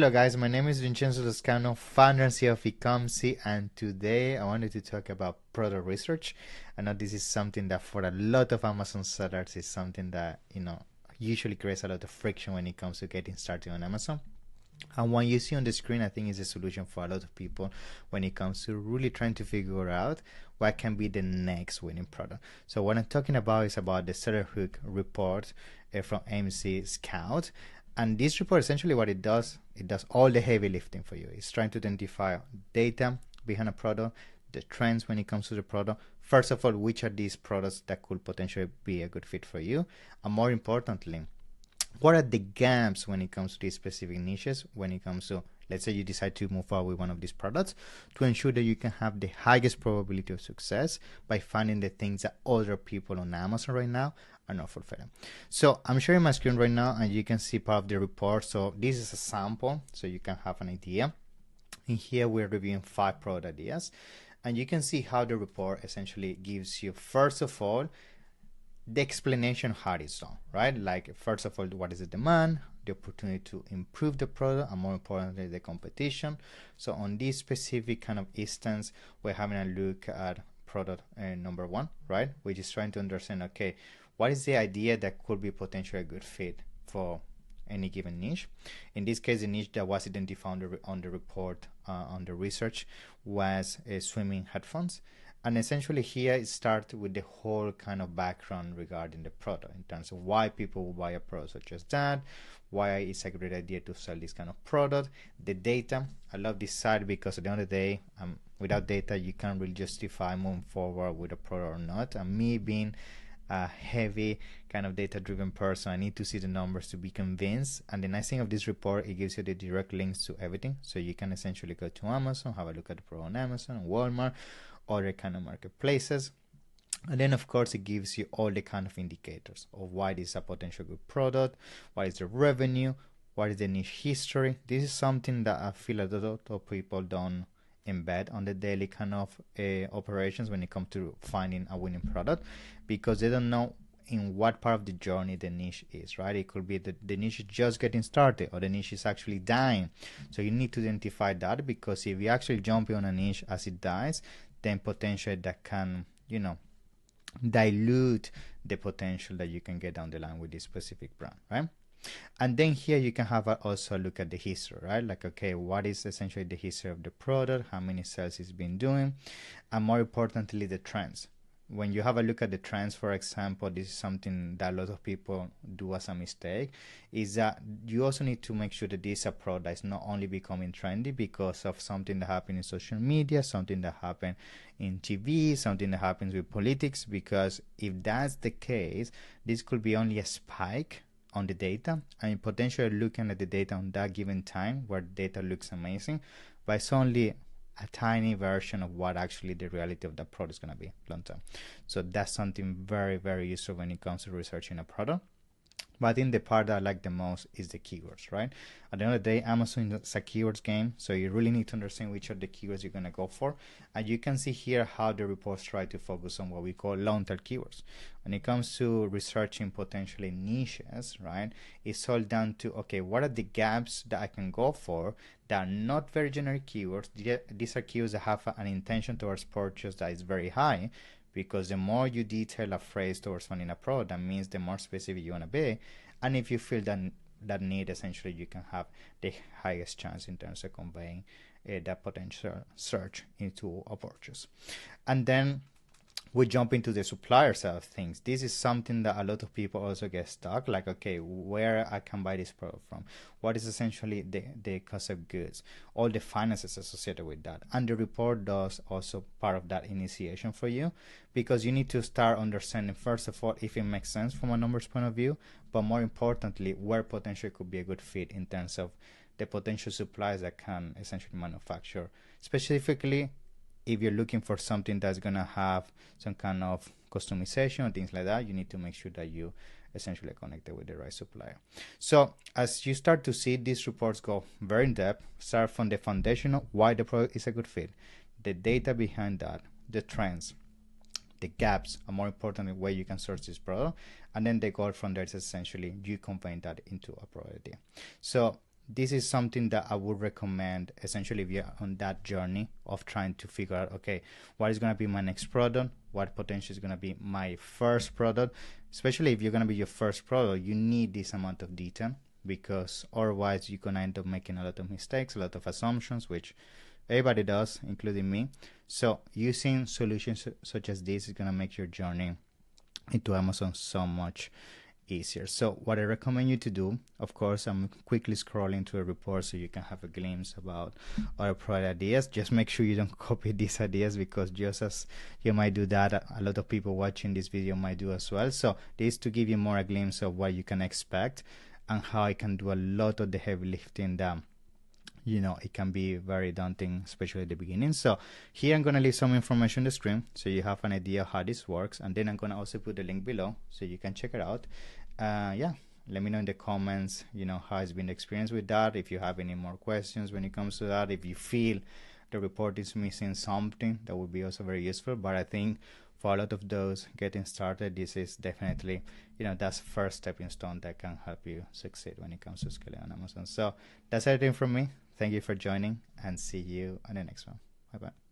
Hello guys, my name is Vincenzo Toscano, founder and CEO of Ecomcy, and today I wanted to talk about product research. I know this is something that for a lot of Amazon sellers is something that usually creates a lot of friction when it comes to getting started on Amazon. And what you see on the screen, I think, is a solution for a lot of people when it comes to really trying to figure out what can be the next winning product. So what I'm talking about is about the Sellerhook report from MC Scout. And this report, essentially what it does all the heavy lifting for you. It's trying to identify data behind a product, the trends when it comes to the product. First of all, which are these products that could potentially be a good fit for you? And more importantly, what are the gaps when it comes to these specific niches, when it comes to, let's say you decide to move forward with one of these products, to ensure that you can have the highest probability of success by finding the things that other people on Amazon right now are not fulfilling. So I'm sharing my screen right now and you can see part of the report. So this is a sample, so you can have an idea. In here, we're reviewing 5 product ideas, and you can see how the report essentially gives you, first of all, the explanation how it's done, right? Like, first of all, what is the demand, the opportunity to improve the product, and more importantly, the competition. So on this specific kind of instance, we're having a look at product number 1, right? Which is trying to understand, okay, what is the idea that could be potentially a good fit for any given niche? In this case, the niche that was identified on the report, on the research, was swimming headphones. And essentially here it starts with the whole kind of background regarding the product in terms of why people will buy a product such as that, why it's a great idea to sell this kind of product, the data. I love this side because at the end of the day, without data, you can't really justify moving forward with a product or not. And me being a heavy kind of data-driven person, I need to see the numbers to be convinced. And the nice thing of this report, it gives you the direct links to everything. So you can essentially go to Amazon, have a look at the product on Amazon, Walmart, other kind of marketplaces, and then of course it gives you all the kind of indicators of why this is a potential good product, what is the revenue, what is the niche history. This is something that I feel a lot of people don't embed on the daily kind of operations when it comes to finding a winning product, because they don't know in what part of the journey the niche is, right? It could be that the niche is just getting started or the niche is actually dying. So you need to identify that, because if you actually jump on a niche as it dies, then potentially that can, dilute the potential that you can get down the line with this specific brand, right? And then here you can have also a look at the history, right? Like, okay, what is essentially the history of the product, how many sales it's been doing, and more importantly, the trends. When you have a look at the trends, for example, this is something that a lot of people do as a mistake, is that you also need to make sure that this is a product that is not only becoming trendy because of something that happened in social media, something that happened in TV, something that happens with politics, because if that's the case, this could be only a spike on the data, and potentially looking at the data on that given time where data looks amazing, but it's only a tiny version of what actually the reality of the product is going to be long term. So that's something very, very useful when it comes to researching a product. But I think the part that I like the most is the keywords, right? At the end of the day, Amazon is a keywords game, so you really need to understand which are the keywords you're going to go for. And you can see here how the reports try to focus on what we call long-tail keywords. When it comes to researching potentially niches, right, it's all down to, okay, what are the gaps that I can go for that are not very generic keywords? These are keywords that have an intention towards purchase that is very high, because the more you detail a phrase towards finding a product, that means the more specific you want to be. And if you feel that need, essentially you can have the highest chance in terms of conveying that potential search into a purchase. And then we jump into the supplier side of things. This is something that a lot of people also get stuck, like, okay, where I can buy this product from, what is essentially the cost of goods, all the finances associated with that. And the report does also part of that initiation for you, because you need to start understanding, first of all, if it makes sense from a numbers point of view, but more importantly, where potentially could be a good fit in terms of the potential suppliers that can essentially manufacture. Specifically, if you're looking for something that's going to have some kind of customization or things like that, you need to make sure that you essentially connected with the right supplier. So as you start to see, these reports go very in depth, start from the foundational, why the product is a good fit, the data behind that, the trends, the gaps, and more importantly, where you can source this product. And then the goal from there is essentially you convey that into a product idea. So this is something that I would recommend essentially if you're on that journey of trying to figure out, okay, what is going to be my next product, what potentially is going to be my first product. Especially if you're going to be your first product, you need this amount of detail, because otherwise you're going to end up making a lot of mistakes, a lot of assumptions, which everybody does, including me. So using solutions such as this is going to make your journey into Amazon so much easier. So what I recommend you to do, of course, I'm quickly scrolling to a report so you can have a glimpse about our product ideas. Just make sure you don't copy these ideas, because just as you might do that, a lot of people watching this video might do as well. So this is to give you more a glimpse of what you can expect and how I can do a lot of the heavy lifting that it can be very daunting, especially at the beginning. So here I'm going to leave some information on the screen so you have an idea of how this works, and then I'm going to also put the link below so you can check it out. Yeah, let me know in the comments how it's been the experience with that, if you have any more questions when it comes to that, if you feel the report is missing something, that would be also very useful. But I think for a lot of those getting started, this is definitely that's first stepping stone that can help you succeed when it comes to scaling on Amazon. So that's everything from me. Thank you for joining, and see you on the next one. Bye bye.